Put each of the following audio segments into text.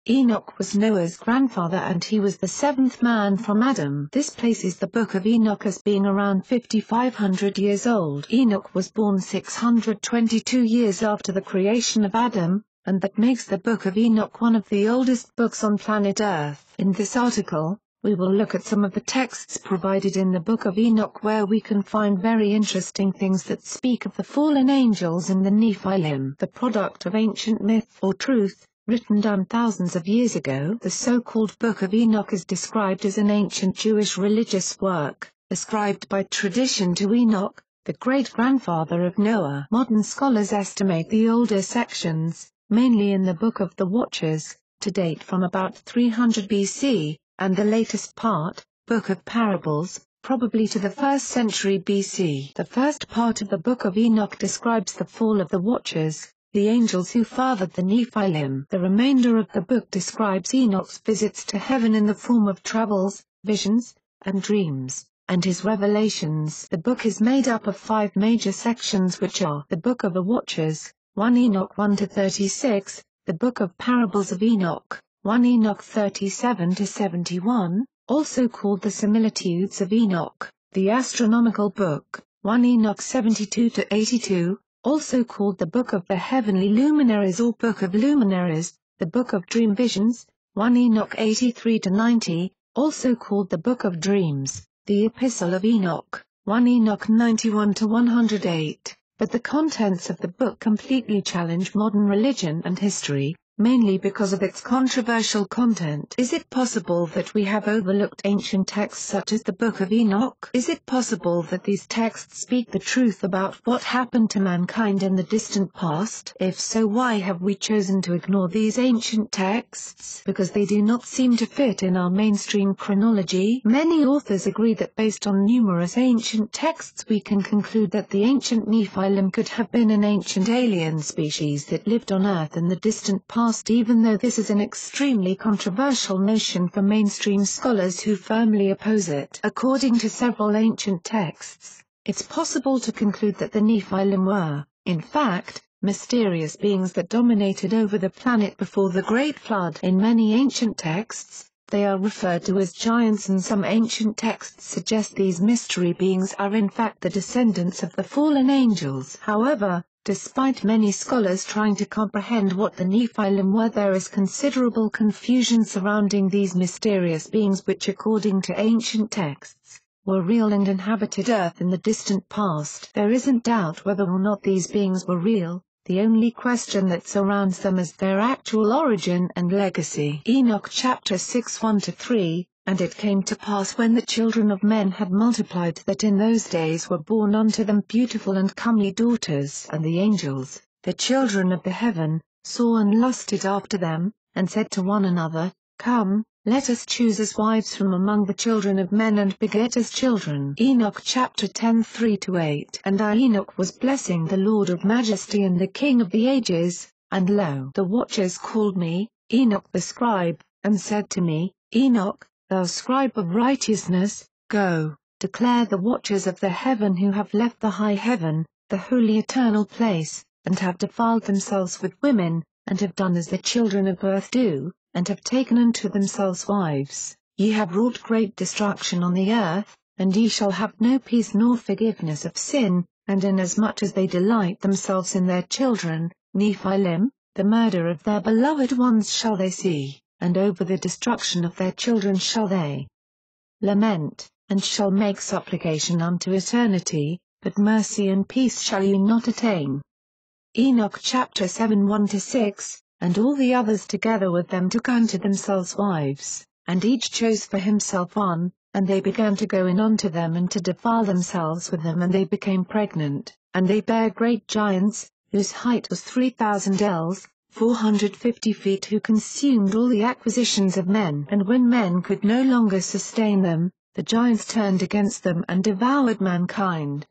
Enoch was Noah's grandfather and he was the seventh man from Adam. This places the Book of Enoch as being around 5,500 years old. Enoch was born 622 years after the creation of Adam, and that makes the Book of Enoch one of the oldest books on planet Earth. In this article, we will look at some of the texts provided in the Book of Enoch where we can find very interesting things that speak of the fallen angels and the Nephilim, the product of ancient myth or truth, written down thousands of years ago. The so-called Book of Enoch is described as an ancient Jewish religious work, ascribed by tradition to Enoch, the great-grandfather of Noah. Modern scholars estimate the older sections, mainly in the Book of the Watchers, to date from about 300 BC, and the latest part, Book of Parables, probably to the 1st century BC. The first part of the Book of Enoch describes the fall of the Watchers, the angels who fathered the Nephilim. The remainder of the book describes Enoch's visits to heaven in the form of travels, visions, and dreams, and his revelations. The book is made up of 5 major sections which are the Book of the Watchers, 1 Enoch 1-36, the Book of Parables of Enoch, 1 Enoch 37-71, also called the Similitudes of Enoch, the Astronomical Book, 1 Enoch 72-82, also called the Book of the Heavenly Luminaries or Book of Luminaries, the Book of Dream Visions, 1 Enoch 83-90, also called the Book of Dreams, the Epistle of Enoch, 1 Enoch 91-108, but the contents of the book completely challenge modern religion and history, mainly because of its controversial content. Is it possible that we have overlooked ancient texts such as the Book of Enoch? Is it possible that these texts speak the truth about what happened to mankind in the distant past? If so, why have we chosen to ignore these ancient texts? Because they do not seem to fit in our mainstream chronology. Many authors agree that based on numerous ancient texts we can conclude that the ancient Nephilim could have been an ancient alien species that lived on Earth in the distant past, even though this is an extremely controversial notion for mainstream scholars who firmly oppose it. According to several ancient texts, it's possible to conclude that the Nephilim were, in fact, mysterious beings that dominated over the planet before the Great Flood. In many ancient texts, they are referred to as giants, and some ancient texts suggest these mystery beings are in fact the descendants of the fallen angels. However, despite many scholars trying to comprehend what the Nephilim were, there is considerable confusion surrounding these mysterious beings which, according to ancient texts, were real and inhabited Earth in the distant past. There isn't doubt whether or not these beings were real. The only question that surrounds them is their actual origin and legacy. Enoch chapter 6 1-3, And it came to pass when the children of men had multiplied that in those days were born unto them beautiful and comely daughters. And the angels, the children of the heaven, saw and lusted after them, and said to one another, Come, let us choose as wives from among the children of men and beget as children. Enoch chapter 10 3-8. And I Enoch was blessing the Lord of majesty and the King of the ages, and lo, the watchers called me, Enoch the scribe, and said to me, Enoch, thou scribe of righteousness, go, declare the watchers of the heaven who have left the high heaven, the holy eternal place, and have defiled themselves with women, and have done as the children of earth do, and have taken unto themselves wives. Ye have wrought great destruction on the earth, and ye shall have no peace nor forgiveness of sin, and inasmuch as they delight themselves in their children, Nephilim, the murder of their beloved ones shall they see, and over the destruction of their children shall they lament, and shall make supplication unto eternity, but mercy and peace shall ye not attain. Enoch chapter 7 1-6, And all the others together with them took unto themselves wives, and each chose for himself one, and they began to go in unto them and to defile themselves with them, and they became pregnant, and they bare great giants, whose height was 3,000 ells, 450 feet, who consumed all the acquisitions of men. And when men could no longer sustain them, the giants turned against them and devoured mankind.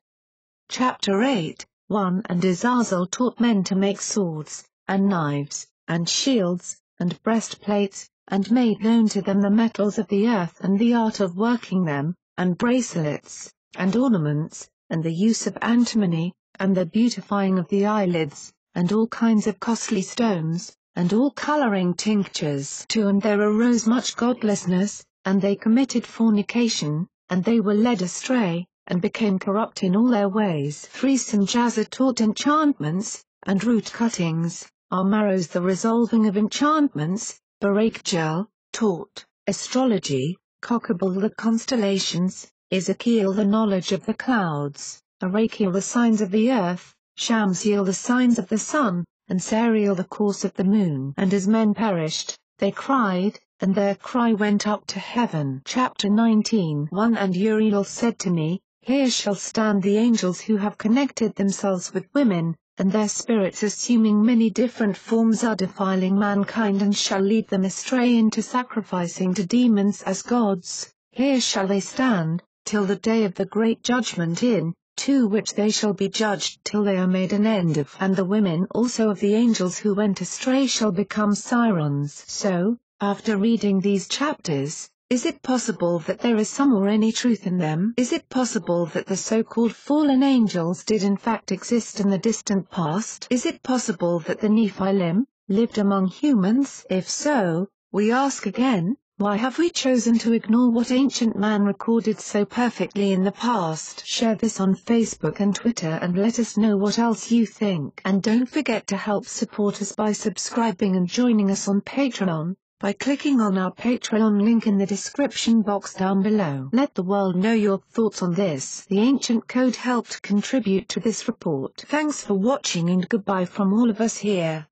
Chapter 8 1 And Azazel taught men to make swords, and knives, and shields, and breastplates, and made known to them the metals of the earth and the art of working them, and bracelets, and ornaments, and the use of antimony, and the beautifying of the eyelids, and all kinds of costly stones, and all coloring tinctures too, and there arose much godlessness, and they committed fornication, and they were led astray, and became corrupt in all their ways. 3 Sanjaza taught enchantments, and root cuttings, Amaros the resolving of enchantments, Barakjel taught astrology, Kokabal the constellations, Ezekiel the knowledge of the clouds, Arakiel the signs of the earth, Shamsiel the signs of the sun, and Sariel the course of the moon. And as men perished, they cried, and their cry went up to heaven. Chapter 19:1 And Uriel said to me, Here shall stand the angels who have connected themselves with women, and their spirits assuming many different forms are defiling mankind and shall lead them astray into sacrificing to demons as gods. Here shall they stand, till the day of the great judgment to which they shall be judged till they are made an end of. And the women also of the angels who went astray shall become sirens. So, after reading these chapters, is it possible that there is some or any truth in them? Is it possible that the so-called fallen angels did in fact exist in the distant past? Is it possible that the Nephilim lived among humans? If so, we ask again, why have we chosen to ignore what ancient man recorded so perfectly in the past? Share this on Facebook and Twitter and let us know what else you think. And don't forget to help support us by subscribing and joining us on Patreon, by clicking on our Patreon link in the description box down below. Let the world know your thoughts on this. The Ancient Code helped contribute to this report. Thanks for watching and goodbye from all of us here.